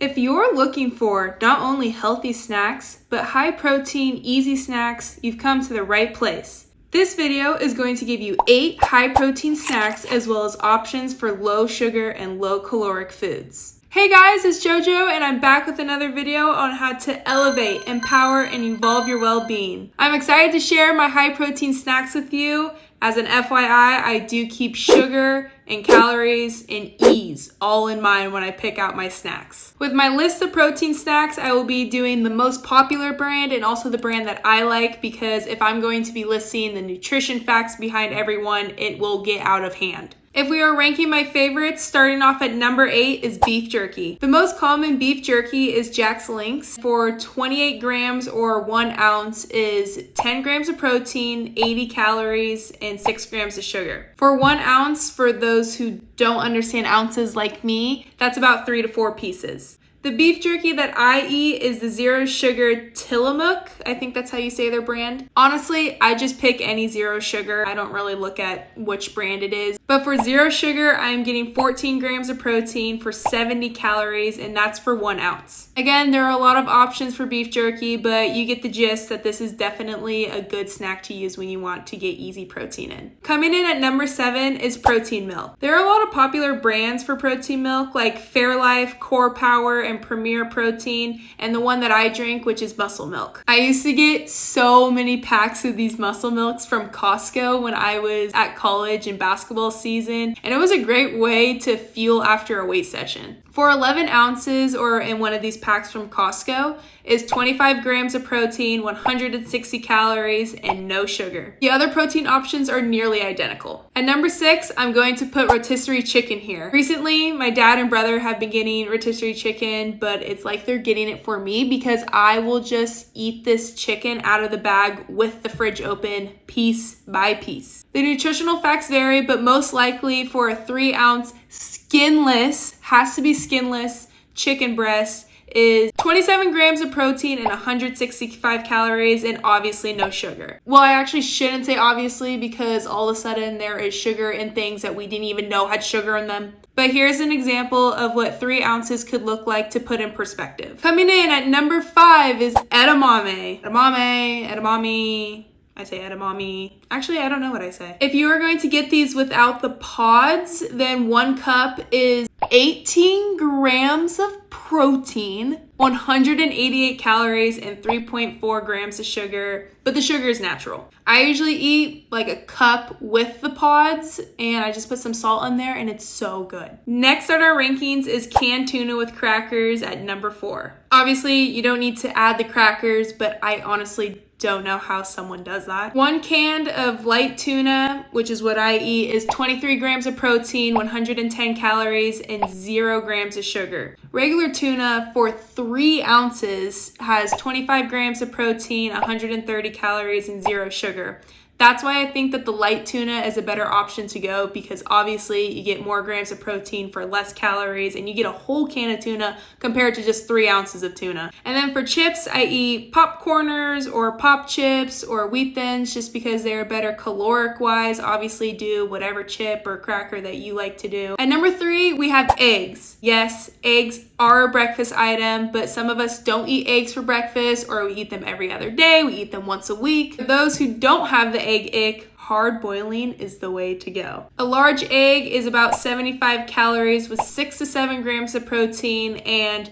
If you're looking for not only healthy snacks, but high protein, easy snacks, you've come to the right place. This video is going to give you 8 high protein snacks as well as options for low sugar and low caloric foods. Hey guys, it's JoJo and I'm back with another video on how to elevate, empower, and evolve your well-being. I'm excited to share my high protein snacks with you. As an FYI, I do keep sugar and calories and ease all in mind when I pick out my snacks. With my list of protein snacks, I will be doing the most popular brand and also the brand that I like, because if I'm going to be listing the nutrition facts behind everyone, it will get out of hand. If we are ranking my favorites, starting off at number 8 is beef jerky. The most common beef jerky is Jack's Links. For 28 grams or 1 ounce is 10 grams of protein, 80 calories, and 6 grams of sugar. For 1 ounce, for those who don't understand ounces like me, that's about 3 to 4 pieces. The beef jerky that I eat is the zero sugar Tillamook. I think that's how you say their brand. Honestly, I just pick any zero sugar. I don't really look at which brand it is. But for zero sugar, I'm getting 14 grams of protein for 70 calories, and that's for 1 ounce. Again, there are a lot of options for beef jerky, but you get the gist that this is definitely a good snack to use when you want to get easy protein in. Coming in at number 7 is protein milk. There are a lot of popular brands for protein milk like Fairlife, Core Power, and Premier Protein, and the one that I drink, which is Muscle Milk. I used to get so many packs of these Muscle Milks from Costco when I was at college in basketball season, and it was a great way to fuel after a weight session. For 11 ounces, or in one of these packs from Costco, is 25 grams of protein, 160 calories, and no sugar. The other protein options are nearly identical. At number 6, I'm going to put rotisserie chicken here. Recently, my dad and brother have been getting rotisserie chicken, but it's like they're getting it for me because I will just eat this chicken out of the bag with the fridge open, piece by piece. The nutritional facts vary, but most likely for a 3 ounce skinless, has to be skinless, chicken breast is 27 grams of protein and 165 calories, and obviously no sugar. Well, I actually shouldn't say obviously, because all of a sudden there is sugar in things that we didn't even know had sugar in them. But here's an example of what 3 ounces could look like to put in perspective. Coming in at number 5 is edamame. Edamame. I say edamame. Actually, I don't know what I say. If you are going to get these without the pods, then 1 cup is 18 grams of protein, 188 calories, and 3.4 grams of sugar, but the sugar is natural. I usually eat like a cup with the pods, and I just put some salt in there, and it's so good. Next on our rankings is canned tuna with crackers at number 4. Obviously, you don't need to add the crackers, but I honestly don't know how someone does that. 1 can of light tuna, which is what I eat, is 23 grams of protein, 110 calories, and 0 grams of sugar. Regular tuna for 3 ounces has 25 grams of protein, 130 calories, and 0 sugar. That's why I think that the light tuna is a better option to go, because obviously you get more grams of protein for less calories, and you get a whole can of tuna compared to just 3 ounces of tuna. And then for chips, I eat popcorners or pop chips or wheat thins just because they're better caloric wise. Obviously do whatever chip or cracker that you like to do. At number 3, we have eggs. Yes, eggs are a breakfast item, but some of us don't eat eggs for breakfast, or we eat them every other day. We eat them once a week. For those who don't have the egg ick, hard boiling is the way to go. A large egg is about 75 calories with 6 to 7 grams of protein, and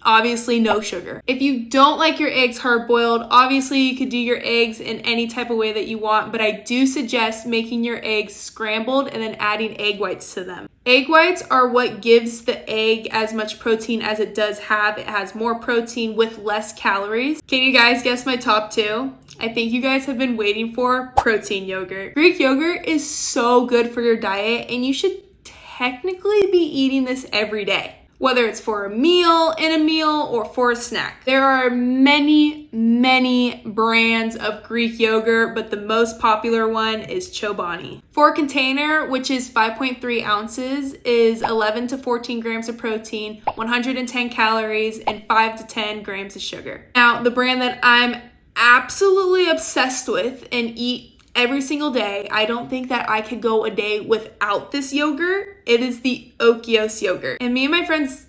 obviously no sugar. If you don't like your eggs hard boiled, obviously you could do your eggs in any type of way that you want, but I do suggest making your eggs scrambled and then adding egg whites to them. Egg whites are what gives the egg as much protein as it does have. It has more protein with less calories. Can you guys guess my top 2? I think you guys have been waiting for protein yogurt. Greek yogurt is so good for your diet, and you should technically be eating this every day, whether it's for a meal, in a meal, or for a snack. There are many brands of Greek yogurt, but the most popular one is Chobani. For a container, which is 5.3 ounces, is 11 to 14 grams of protein, 110 calories, and 5 to 10 grams of sugar. Now, the brand that I'm absolutely obsessed with and eat every single day, I don't think that I could go a day without this yogurt. It is the Okios yogurt. And me and my friends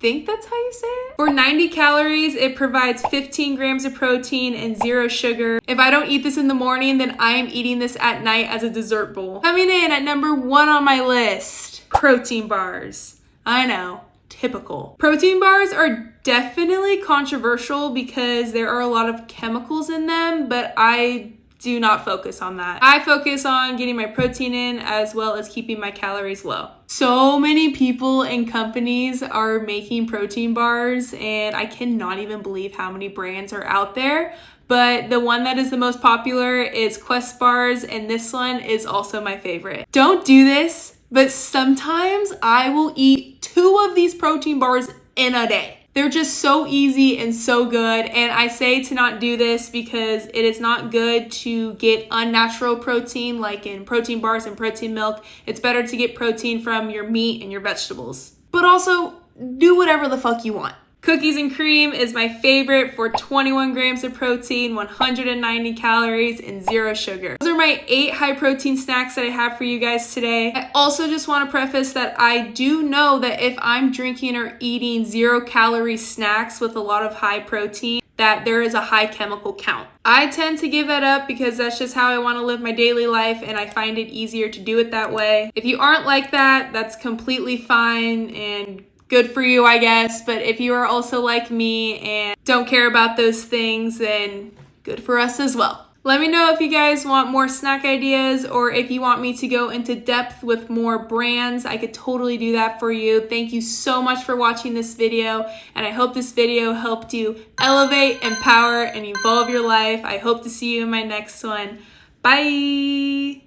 think that's how you say it. For 90 calories, it provides 15 grams of protein and 0 sugar. If I don't eat this in the morning, then I am eating this at night as a dessert bowl. Coming in at number 1 on my list, protein bars. I know, typical. Protein bars are definitely controversial because there are a lot of chemicals in them, but I do not focus on that. I focus on getting my protein in as well as keeping my calories low. So many people and companies are making protein bars, and I cannot even believe how many brands are out there. But the one that is the most popular is Quest bars, and this one is also my favorite. Don't do this, but sometimes I will eat 2 of these protein bars in a day. They're just so easy and so good, and I say to not do this because it is not good to get unnatural protein like in protein bars and protein milk. It's better to get protein from your meat and your vegetables. But also, do whatever the fuck you want. Cookies and cream is my favorite for 21 grams of protein, 190 calories, and 0 sugar. Those are my 8 high protein snacks that I have for you guys today. I also just want to preface that I do know that if I'm drinking or eating 0 calorie snacks with a lot of high protein, that there is a high chemical count. I tend to give that up because that's just how I want to live my daily life, and I find it easier to do it that way. If you aren't like that, that's completely fine and good for you, I guess. But if you are also like me and don't care about those things, then good for us as well. Let me know if you guys want more snack ideas or if you want me to go into depth with more brands. I could totally do that for you. Thank you so much for watching this video, and I hope this video helped you elevate, empower, and evolve your life. I hope to see you in my next one. Bye!